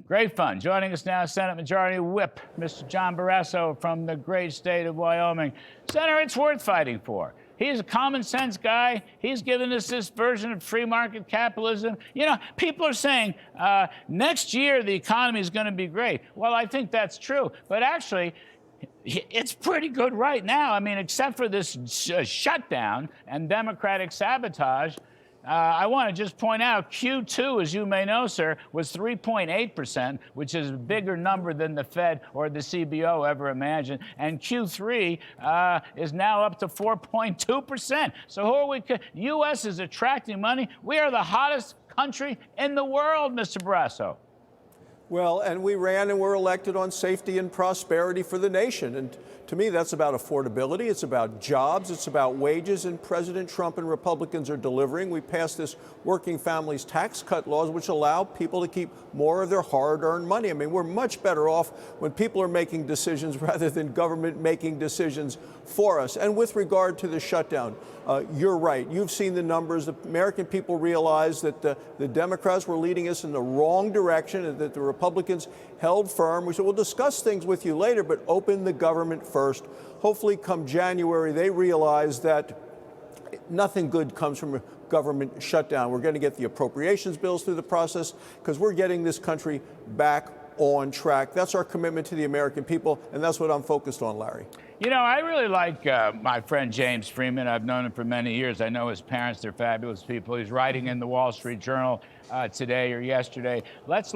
Great fun. Joining us now, Senate Majority Whip, Mr. John Barrasso from the great state of Wyoming. Senator, it's worth fighting for. He's a common sense guy. He's given us this version of free market capitalism. You know, people are saying next year the economy is going to be great. Well, I think that's true. But actually, it's pretty good right now. I mean, except for this shutdown and Democratic sabotage. I want to just point out, Q2, as you may know, sir, was 3.8%, which is a bigger number than the Fed or the CBO ever imagined. And Q3 is now up to 4.2%. So who are we? U.S. is attracting money. We are the hottest country in the world, Mr. Barrasso. Well, and we ran and were elected on safety and prosperity for the nation. And to me, that's about affordability. It's about jobs. It's about wages. And President Trump and Republicans are delivering. We passed this working families tax cut laws, which allow people to keep more of their hard-earned money. I mean, we're much better off when people are making decisions rather than government making decisions for us. And with regard to the shutdown, you're right. You've seen the numbers. The American people realize that the Democrats were leading us in the wrong direction and that the Republicans held firm. We said, we'll discuss things with you later, but open the government first. Hopefully, come January, they realize that nothing good comes from a government shutdown. We're going to get the appropriations bills through the process because we're getting this country back on track. That's our commitment to the American people, and that's what I'm focused on, Larry. You know, I really like my friend James Freeman. I've known him for many years. I know his parents. They're fabulous people. He's writing in the Wall Street Journal today or yesterday. Let's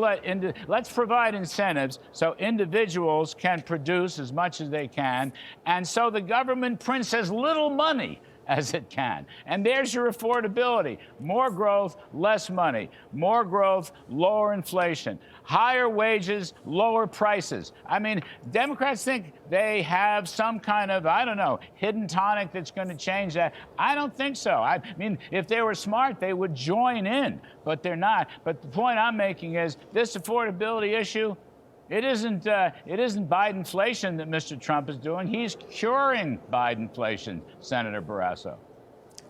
provide incentives so individuals can produce as much as they can, and so the government prints as little money as it can. And there's your affordability. More growth, less money. More growth, lower inflation. Higher wages, lower prices. I mean, Democrats think they have some kind of, I don't know, hidden tonic that's going to change that. I don't think so. I mean, if they were smart, they would join in, but they're not. But the point I'm making is this affordability issue, it isn't Bidenflation that Mr. Trump is doing. He's curing Bidenflation, Senator Barrasso.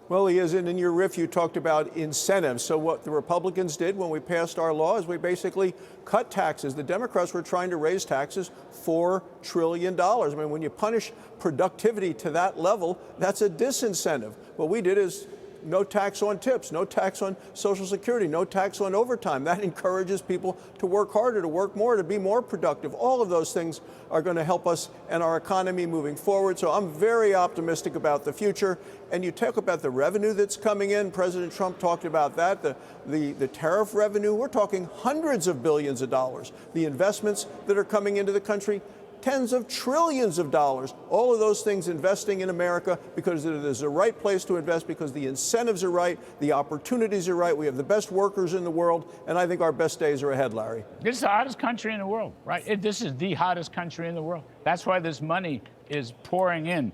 Well, he isn't. In your riff, you talked about incentives. So what the Republicans did when we passed our law is we basically cut taxes. The Democrats were trying to raise taxes $4 trillion. I mean, when you punish productivity to that level, that's a disincentive. What we did is no tax on tips, no tax on Social Security, no tax on overtime. That encourages people to work harder, to work more, to be more productive. All of those things are going to help us and our economy moving forward. So I'm very optimistic about the future. And you talk about the revenue that's coming in. President Trump talked about that, the tariff revenue. We're talking hundreds of billions of dollars. The investments that are coming into the country, tens of trillions of dollars, all of those things investing in America because it is the right place to invest, because the incentives are right, the opportunities are right, we have the best workers in the world, and I think our best days are ahead, Larry. This is the hottest country in the world, right? This is the hottest country in the world. That's why this money is pouring in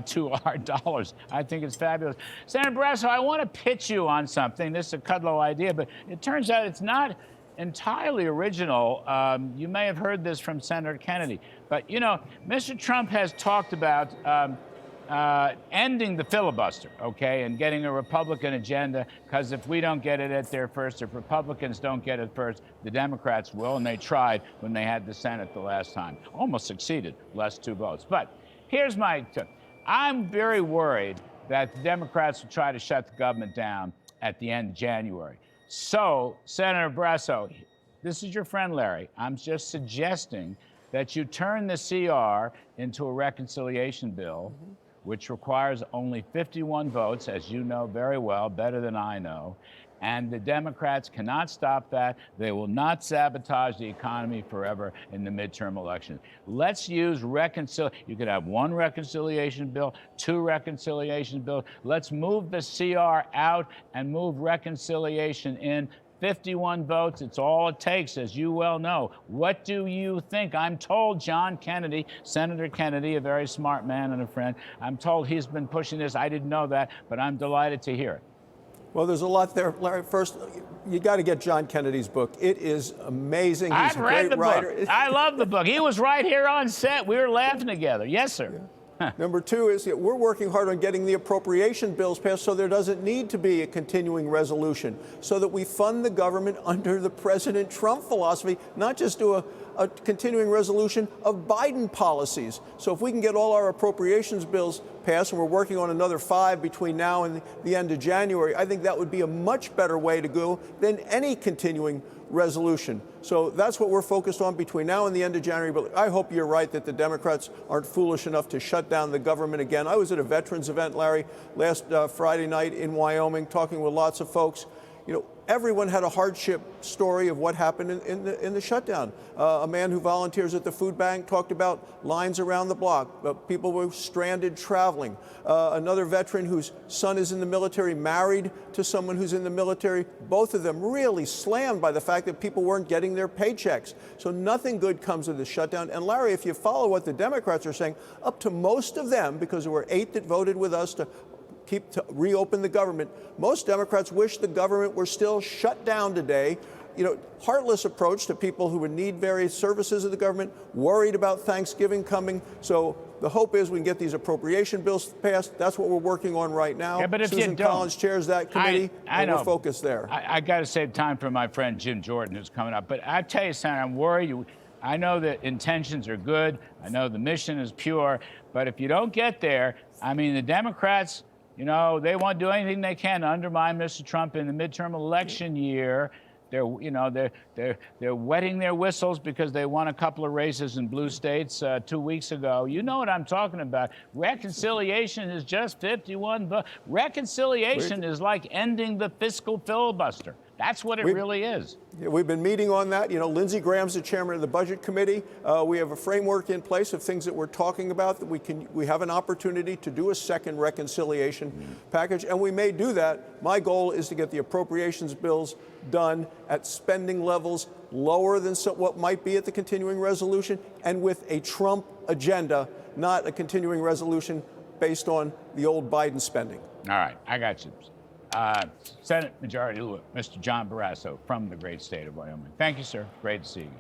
to our dollars. I think it's fabulous. Senator Barrasso, I want to pitch you on something. This is a Kudlow idea, but it turns out it's not entirely original. You may have heard this from Senator Kennedy. But, you know, Mr. Trump has talked about ending the filibuster, okay, and getting a Republican agenda, because if we don't get it at there first, if Republicans don't get it first, the Democrats will, and they tried when they had the Senate the last time. Almost succeeded, less 2 votes. But here's my tip. I'm very worried that the Democrats will try to shut the government down at the end of January. So, Senator Barrasso, this is your friend Larry. I'm just suggesting that you turn the CR into a reconciliation bill, which requires only 51 votes, as you know very well, better than I know. And the Democrats cannot stop that. They will not sabotage the economy forever in the midterm election. Let's use reconciliation. You could have 1 reconciliation bill, 2 reconciliation bills. Let's move the CR out and move reconciliation in. 51 votes, it's all it takes, as you well know. What do you think? I'm told John Kennedy, Senator Kennedy, a very smart man and a friend, I'm told he's been pushing this. I didn't know that, but I'm delighted to hear it. Well, there's a lot there, Larry. First, you got to get John Kennedy's book. It is amazing. He's I've read the book. I love the book. He was right here on set. We were laughing together. Yes, sir. Yeah. Number two is that we're working hard on getting the appropriation bills passed so there doesn't need to be a continuing resolution, so that we fund the government under the President Trump philosophy, not just do a continuing resolution of Biden policies. So if we can get all our appropriations bills passed, and we're working on another 5 between now and the end of January, I think that would be a much better way to go than any continuing resolution. So that's what we're focused on between now and the end of January. But I hope you're right that the Democrats aren't foolish enough to shut down the government again. I was at a veterans event, Larry, last Friday night in Wyoming, talking with lots of folks. You know, everyone had a hardship story of what happened in the shutdown. A man who volunteers at the food bank talked about lines around the block. People were stranded traveling. Another veteran whose son is in the military, married to someone who's in the military. Both of them really slammed by the fact that people weren't getting their paychecks. So nothing good comes of the shutdown. And Larry, if you follow what the Democrats are saying, up to most of them, because there were 8 that voted with us to reopen the government. Most Democrats wish the government were still shut down today. You know, heartless approach to people who would need various services of the government, worried about Thanksgiving coming. So the hope is we can get these appropriation bills passed. That's what we're working on right now. Yeah, but if Susan you don't, Collins chairs that committee, I know. We're focused there. I got to save time for my friend Jim Jordan, who's coming up. But I tell you, Senator, I'm worried. I know that intentions are good. I know the mission is pure. But if you don't get there, I mean, the Democrats, you know, they won't do anything they can to undermine Mr. Trump in the midterm election year. They're wetting their whistles because they won a couple of races in blue states 2 weeks ago. You know what I'm talking about. Reconciliation is just 51 votes. Reconciliation is like ending the fiscal filibuster. That's what it really is. Yeah, we've been meeting on that. You know, Lindsey Graham's the chairman of the Budget Committee. We have a framework in place of things that we're talking about that we have an opportunity to do a second reconciliation package, and we may do that. My goal is to get the appropriations bills done at spending levels lower than what might be at the continuing resolution, and with a Trump agenda, not a continuing resolution based on the old Biden spending. All right, I got you. Senate Majority Leader, Mr. John Barrasso from the great state of Wyoming. Thank you, sir. Great to see you.